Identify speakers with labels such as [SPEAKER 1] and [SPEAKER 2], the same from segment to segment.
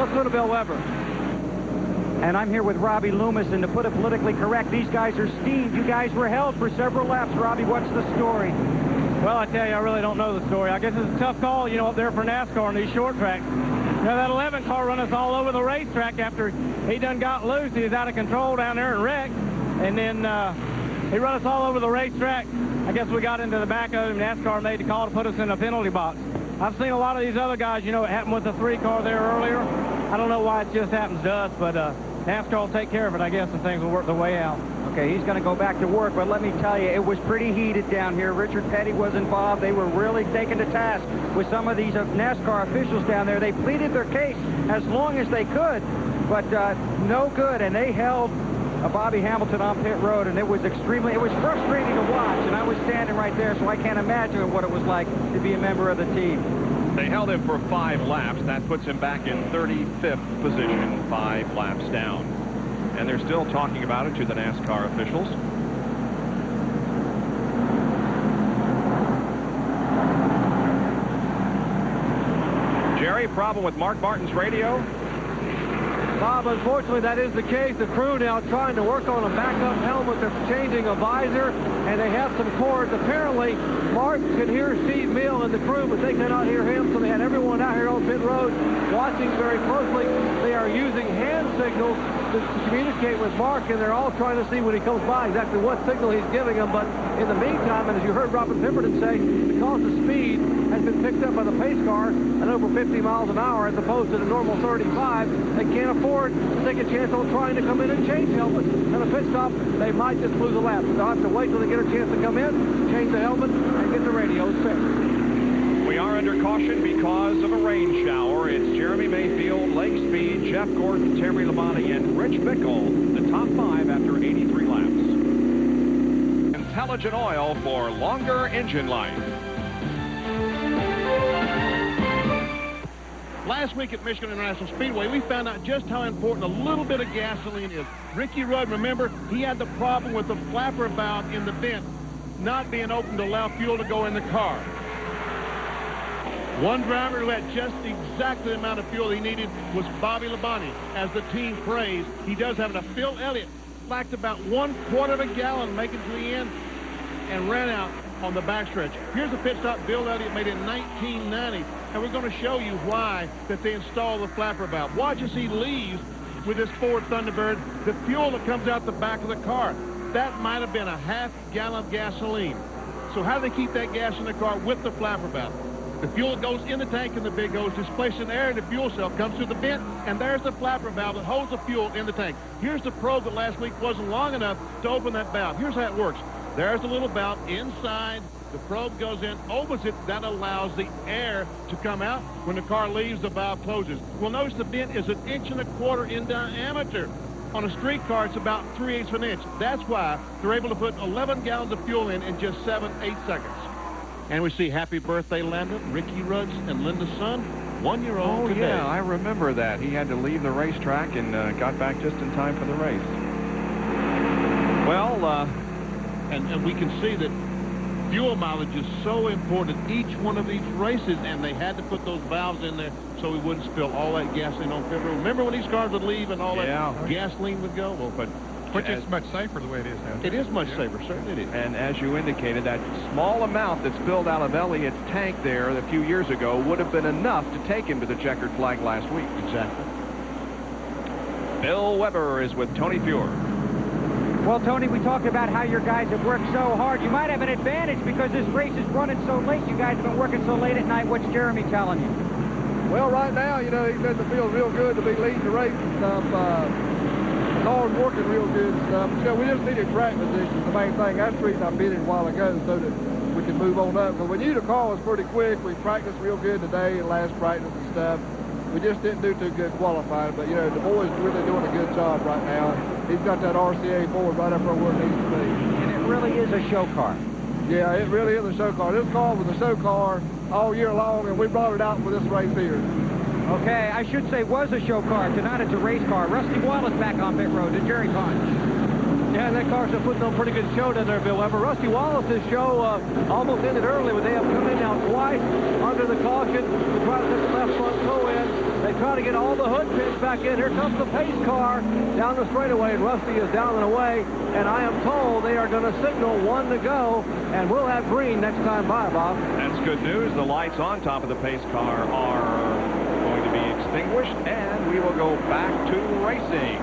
[SPEAKER 1] Let's go to Bill Weber.
[SPEAKER 2] And I'm here with Robbie Loomis, and to put it politically correct, these guys are steamed. You guys were held for several laps. Robbie, what's the story?
[SPEAKER 3] Well, I tell you, I really don't know the story. I guess it's a tough call, you know, up there for NASCAR on these short tracks. You know, that 11 car run us all over the racetrack after he done got loose. He was out of control down there and wrecked. And then he run us all over the racetrack. I guess we got into the back of him. NASCAR made the call to put us in a penalty box. I've seen a lot of these other guys, you know, it happened with the 3 car there earlier. I don't know why it just happens to us, but NASCAR will take care of it, I guess, and things will work their way out.
[SPEAKER 2] Okay, he's going to go back to work, but let me tell you, it was pretty heated down here. Richard Petty was involved. They were really taken to task with some of these NASCAR officials down there. They pleaded their case as long as they could, but no good, and they held Bobby Hamilton on pit road, and it was frustrating to watch, and I was standing right there, so I can't imagine what it was like to be a member of the team.
[SPEAKER 4] They held him for 5 laps. That puts him back in 35th position, 5 laps down. And they're still talking about it to the NASCAR officials. Jerry, problem with Mark Martin's radio?
[SPEAKER 1] Bob, unfortunately, that is the case. The crew now trying to work on a backup helmet. They're changing a visor, and they have some cords. Apparently, Mark can hear Steve Mill and the crew, but they cannot hear him, so they had everyone out here on pit road watching very closely. They are using hand signals to communicate with Mark, and they're all trying to see when he comes by exactly what signal he's giving them. But in the meantime, and as you heard Robert Pemberton say, because the speed has been picked up by the pace car at over 50 miles an hour as opposed to the normal 35, they can't afford to take a chance on trying to come in and change helmets. And a pit stop, they might just lose a lap. So they'll have to wait till they get a chance to come in, change the helmet, and get the radios fixed.
[SPEAKER 4] We are under caution because of a rain shower. It's Jeremy Mayfield, Lake Speed, Jeff Gordon, Terry Labonte, and Rich Bickle, the top 5 after 83 laps. Intelligent oil for longer engine life.
[SPEAKER 5] Last week at Michigan International Speedway, we found out just how important a little bit of gasoline is. Ricky Rudd, remember, he had the problem with the flapper valve in the vent not being open to allow fuel to go in the car. One driver who had just exactly the amount of fuel he needed was Bobby Labonte. As the team praised, he does have enough. Phil Elliott lacked about 1/4 of a gallon making to the end and ran out on the backstretch. Here's the pit stop Bill Elliott made in 1990, and we're going to show you why that they installed the flapper valve. Watch as he leaves with this Ford Thunderbird. The fuel that comes out the back of the car, that might have been a ½ gallon of gasoline. So how do they keep that gas in the car with the flapper valve? The fuel goes in the tank and the big hose, displacing air in the fuel cell, comes through the vent, and there's the flapper valve that holds the fuel in the tank. Here's the probe that last week wasn't long enough to open that valve. Here's how it works. There's the little valve inside. The probe goes in, opens it. That allows the air to come out. When the car leaves, the valve closes. Well, notice the vent is 1.25 inches in diameter. On a street car, it's about 3/8 of an inch. That's why they're able to put 11 gallons of fuel in just 7-8 seconds. And we see happy birthday, Landon, Ricky Rudd's and Linda's son, 1-year-old today.
[SPEAKER 4] Yeah, I remember that. He had to leave the racetrack and got back just in time for the race. Well,
[SPEAKER 5] and we can see that fuel mileage is so important in each one of these races, and they had to put those valves in there so we wouldn't spill all that gasoline on pit road. Remember when these cars would leave and all that gasoline would go? Well,
[SPEAKER 6] which is much safer the way it is now.
[SPEAKER 5] It is much safer, certainly it is.
[SPEAKER 4] And as you indicated, that small amount that spilled out of Elliott's tank there a few years ago would have been enough to take him to the checkered flag last week.
[SPEAKER 5] Exactly.
[SPEAKER 4] Bill Weber is with Tony Fuhr.
[SPEAKER 2] Well, Tony, we talked about how your guys have worked so hard. You might have an advantage because this race is running so late. You guys have been working so late at night. What's Jeremy telling you?
[SPEAKER 1] Well, right now, you know, he doesn't feel real good to be leading the race and stuff. The car's working real good and stuff. You know, we just needed track position, the main thing. That's the reason I bid it a while ago, so that we could move on up. Because we knew the car was pretty quick. We practiced real good today and last practice and stuff. We just didn't do too good qualifying, but, you know, the boy's really doing a good job right now. He's got that RCA Ford right up where it needs to be.
[SPEAKER 2] And it really is a show car.
[SPEAKER 1] Yeah, it really is a show car. This car was a show car all year long, and we brought it out for this race here.
[SPEAKER 2] Okay, I should say was a show car. Tonight it's a race car. Rusty Wallace back on pit road. Did Jerry Punch?
[SPEAKER 1] Yeah, that car's been putting on a pretty good show down there, Bill Weber. Rusty Wallace's show almost ended early, but they have come in now twice under the caution to try to put the left front toe in. They trying to get all the hood pins back in. Here comes the pace car down the straightaway, and Rusty is down and away. And I am told they are going to signal 1 to go, and we'll have green next time by, Bob.
[SPEAKER 4] That's good news. The lights on top of the pace car are going to be extinguished, and we will go back to racing.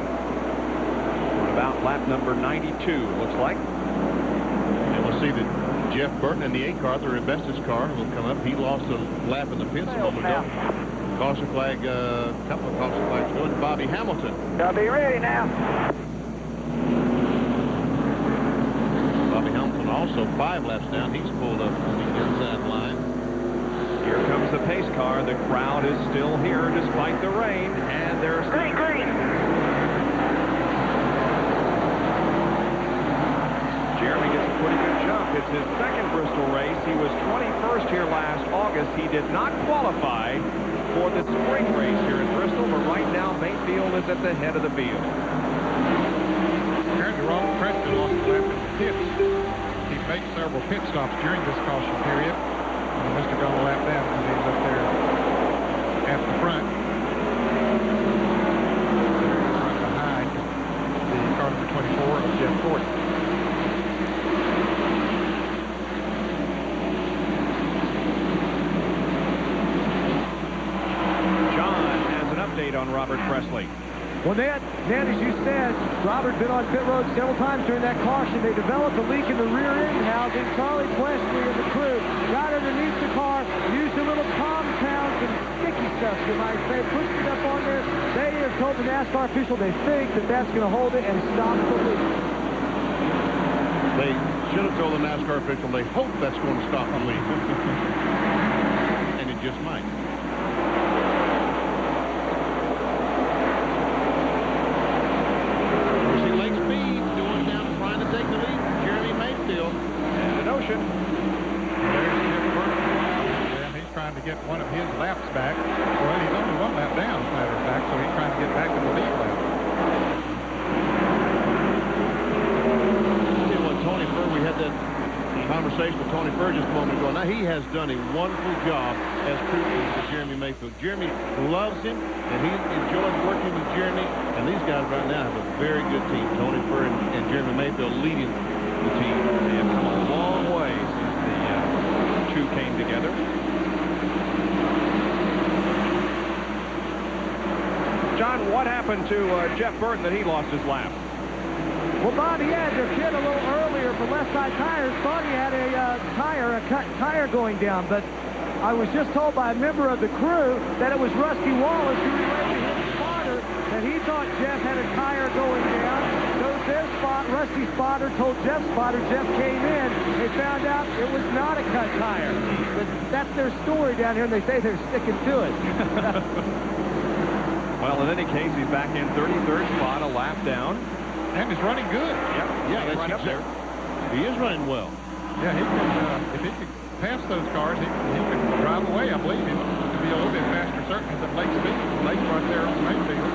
[SPEAKER 4] We're about lap number 92, it looks like.
[SPEAKER 5] And we'll see that Jeff Burton in the 8 car, the Rebestis car, will come up. He lost a lap in the pits a moment ago. Caution flag, a couple of caution flags going to Bobby Hamilton.
[SPEAKER 2] Gotta be ready now.
[SPEAKER 5] Bobby Hamilton also 5 laps down. He's pulled up on the inside line.
[SPEAKER 4] Here comes the pace car. The crowd is still here despite the rain, and there's green. Jeremy gets a pretty good jump. It's his second Bristol race. He was 21st here last August. He did not qualify for the spring race here in Bristol, but right now Mayfield is at the head of the field.
[SPEAKER 6] Apparently Ron Preston lost the lap in the pits. He made several pit stops during this caution period. He must have gone a lap down because he's up there at the front. Behind the car number 24 of Jeff Gordon.
[SPEAKER 4] On Robert Presley.
[SPEAKER 1] Well, Ned, as you said, Robert's been on pit road several times during that caution. They developed a leak in the rear end housing. Charlie Presley and the crew got underneath the car, used a little compound and sticky stuff, you might say, pushed it up on there. They have told the NASCAR official they think that that's going to hold it and stop the leak.
[SPEAKER 5] They should have told the NASCAR official they hope that's going to stop the leak. And it just might.
[SPEAKER 6] To get one of his laps back. Well, he's only 1 lap down, as a matter of fact, so he's trying to get back to the lead lap.
[SPEAKER 5] See what Tony Furr, we had that conversation with Tony Furr just a moment ago. Now he has done a wonderful job as crew chief for Jeremy Mayfield. Jeremy loves him, and he enjoys working with Jeremy. And these guys right now have a very good team. Tony Furr and Jeremy Mayfield leading the team.
[SPEAKER 4] They have come a long way since the two came together. John, what happened to Jeff Burton that he lost his lap?
[SPEAKER 1] Well, Bob, he had their kid a little earlier for left side tires. Thought he had a cut tire going down, but I was just told by a member of the crew that it was Rusty Wallace who relayed to his spotter that he thought Jeff had a tire going down. Goes their spot. Rusty's spotter told Jeff's spotter. Jeff came in. They found out it was not a cut tire. But that's their story down here, and they say they're sticking to it.
[SPEAKER 4] Well, in any case, he's back in 33rd spot, a lap down.
[SPEAKER 6] And he's running good.
[SPEAKER 4] Yep.
[SPEAKER 5] Yeah, that's
[SPEAKER 4] right up there.
[SPEAKER 5] He is running well.
[SPEAKER 6] Yeah, he can, if he could pass those cars, he could drive away, I believe him, to be a little bit faster, certainly, than Lake Speed. Lake's right there on Mayfield.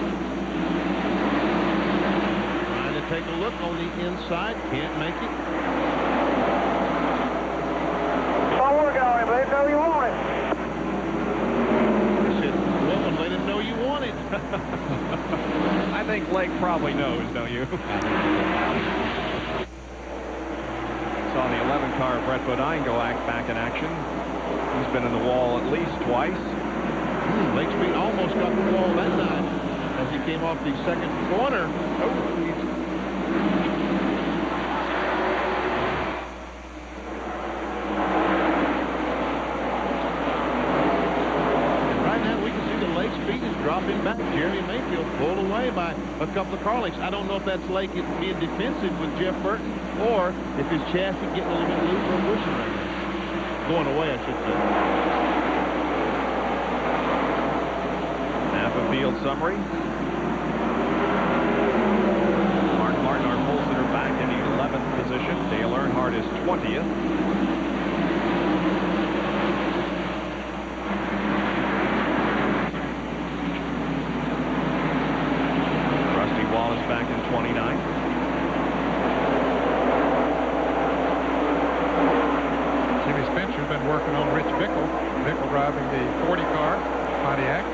[SPEAKER 5] Trying to take a look on the inside. Can't make it.
[SPEAKER 2] Oh, we're going, but they know you want it.
[SPEAKER 5] Let him know you want it.
[SPEAKER 4] I think Blake probably knows, don't you? Saw the 11 car of Brett Bodine go back in action. He's been in the wall at least twice.
[SPEAKER 5] Lake Speed almost got the wall that time as he came off the second corner. Dropping back. Jeremy Mayfield pulled away by a couple of car links. I don't know if that's Lake being defensive with Jeff Burton or if his chassis getting a little bit loose or pushing right now. Going away, I should say.
[SPEAKER 4] Half a field summary. Mark Martin, our pole sitter, back in the 11th position. Dale Earnhardt is 20th. Back in 29th.
[SPEAKER 6] Jimmy Spencer's been working on Rich Bickle. Bickle driving the 40 car Pontiac.